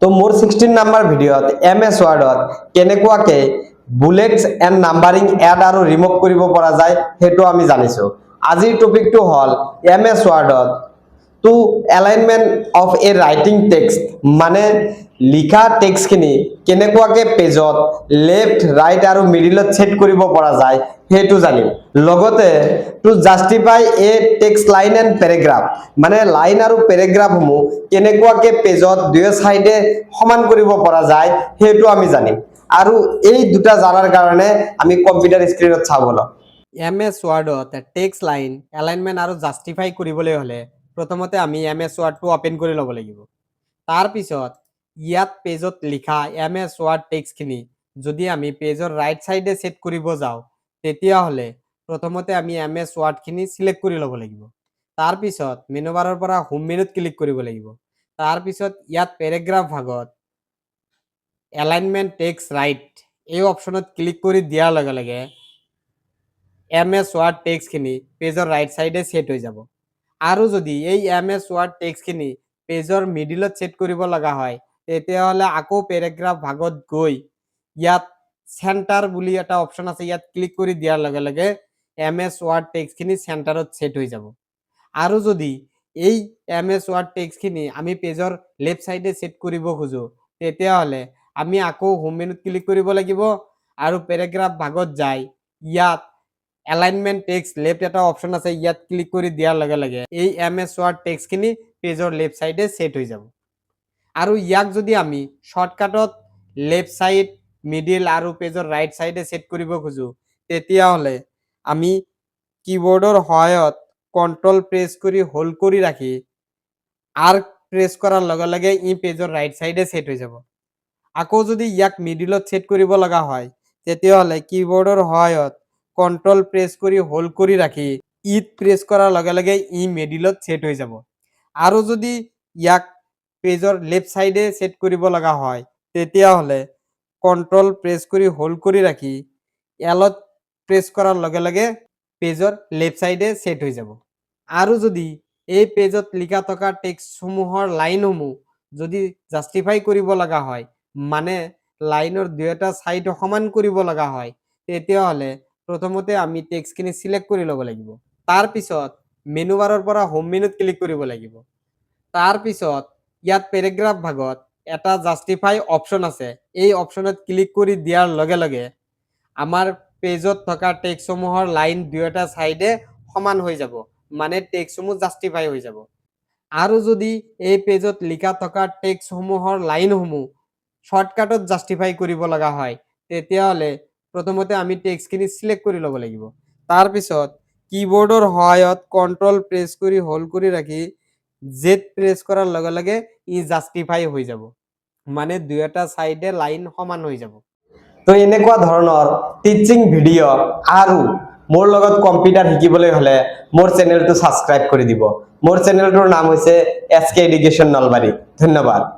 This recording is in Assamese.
তো মোৰ 16 নম্বৰ ভিডিঅ'ত MS Wordত কেনেকুৱাকে বুলেটস এণ্ড নাম্বাৰিং এড আৰু ৰিমুভ কৰিব পৰা যায় সেইটো আমি জানিছো। আজিৰ টপিকটো হ'ল MS Wordত to alignment of a writing text মানে লিখা টেক্সটখিনি কেনেকুৱাকে পেজত লেফট ৰাইট আৰু মিডিলত সেট কৰিব পৰা যায় সেইটো জানিম। লগতে to justify A text line and paragraph মানে লাইন আৰু পেৰাগ্ৰাফসমূহ কেনেকুৱাকে পেজত দুই সাইডে সমান কৰিব পৰা যায় সেইটো আমি জানিম। আৰু এই দুটা জানাৰ কাৰণে আমি কম্পিউটাৰ স্ক্ৰিনত চাব লম। MS Wordত টেক্সট লাইন এলাইনমেন্ট আৰু জাস্টিফাই কৰিবলৈ হলে প্ৰথমতে আমি MS Wordটো ওপেন কৰি ল'ব লাগিব। তাৰ পিছত ইয়াত পেজত লিখা MS Word টেক্সটখিনি যদি আমি পেজৰ ৰাইট সাইডে সেট কৰিব যাও তেতিয়া হলে প্ৰথমতে আমি MS Wordখিনি সিলেক্ট কৰি ল'ব লাগিব। তাৰ পিছত মেনু বাৰৰ পৰা হোম মেনুত ক্লিক কৰিব লাগিব। তাৰ পিছত ইয়াত পেৰাগ্ৰাফ ভাগত এলাইনমেন্ট টেক্সট ৰাইট এই অপশনত ক্লিক কৰি দিয়াৰ লগে লগে MS Word টেক্সটখিনি পেজৰ ৰাইট সাইডে সেট হৈ যাব। আৰু যদি এই MS Word টেক্সটখিনি পেজৰ মিডিলত সেট কৰিব লগা হয় তেতিয়া হলে আকৌ পেৰাগ্ৰাফ ভাগত গৈ ইয়াত সেন্টাৰ বুলি এটা অপশন আছে ইয়াত ক্লিক কৰি দিয়াৰ লগে লগে MS Word টেক্সটখিনি সেন্টাৰত সেট হৈ যাব। আৰু যদি এই MS Word টেক্সটখিনি আমি পেজৰ লেফট সাইডে সেট কৰিব খুজো তেতিয়া হলে আমি আকৌ হোম মেনুত ক্লিক কৰিব লাগিব আৰু পেৰাগ্ৰাফ ভাগত যাই ইয়াত এলাইনমেন্ট টেক্সট লেফট এটা অপশন আছে ইয়াত ক্লিক কৰি দিয়াৰ লগে লগে এই MS Word টেক্সটখিনি পেজৰ লেফট সাইডে সেট হৈ যাব। আৰু ইয়াক যদি আমি শৰ্টকাটত লেফট সাইড মিডিল আৰু পেজৰ ৰাইট সাইডে সেট কৰিব খুজো তেতিয়া হলে আমি কিবোৰ্ডৰ সহায়ত কন্ট্ৰোল প্ৰেস কৰি হোল্ড কৰি ৰাখি আৰ্ক প্ৰেস কৰাৰ লগে লগে ই পেজৰ ৰাইট সাইডে সেট হৈ যাব। আকৌ যদি ইয়াক মিডিলত সেট কৰিব লগা হয় তেতিয়া হলে কিবোৰ্ডৰ সহায়ত কন্ট্ৰোল প্ৰেস কৰি হোল্ড কৰি ৰাখি ইট প্ৰেস কৰাৰ লগে লগে ই মিডিলত সেট হৈ যাব। আৰু যদি ইয়াক পেজৰ লেফট সাইডে সেট কৰিব লগা হয় তেতিয়া হলে কন্ট্ৰোল প্ৰেস কৰি হোল্ড কৰি ৰাখি এলত প্ৰেস কৰাৰ লগে লগে পেজৰ লেফট সাইডে সেট হৈ যাব। আৰু যদি এই পেজত লিখা থকা টেক্সটসমূহৰ লাইনসমূহ যদি জাস্টিফাই কৰিব লগা হয় মানে লাইনৰ দুইটা সাইড সমান কৰিব লগা হয় তেতিয়া হলে প্ৰথমতে আমি টেক্সটখিনি সিলেক্ট কৰি ল'ব লাগিব। তাৰ পিছত মেনু বাৰৰ পৰা হোম মেনুত ক্লিক কৰিব লাগিব। তাৰ পিছত ইয়াত পেৰাগ্ৰাফ ভাগত এটা জাস্টিফাই অপশন আছে এই অপশনত ক্লিক কৰি দিয়াৰ লগে লগে আমাৰ পেজত থকা টেক্সটসমূহৰ লাইন দুইটা সাইডে সমান হৈ যাব মানে টেক্সটসমূহ জাস্টিফাই হৈ যাব। আৰু যদি এই পেজত লিখা থকা টেক্সটসমূহৰ লাইনসমূহ শৰ্টকাটত জাস্টিফাই কৰিব লগা হয় তেতিয়া হলে প্ৰথমতে আমি টেক্সটখিনি সিলেক্ট কৰি ল'ব লাগিব। তাৰ পিছত কিবোৰ্ডৰ সহায়ত কন্ট্ৰোল প্ৰেস কৰি হোল্ড কৰি ৰাখি জেড প্ৰেস কৰাৰ লগে লগে ই জাস্টিফাই হৈ যাব মানে দুইটা সাইডে লাইন সমান হৈ যাব। তো এনেকুৱা ধৰণৰ টিচিং ভিডিঅ' আৰু মোৰ লগত কম্পিউটাৰ শিকিবলৈ হলে মোৰ চেনেলটো সাবস্ক্ৰাইব কৰি দিব। মোৰ চেনেলটোৰ নাম হৈছে SK এডুকেশ্যন নলবাৰী। ধন্যবাদ।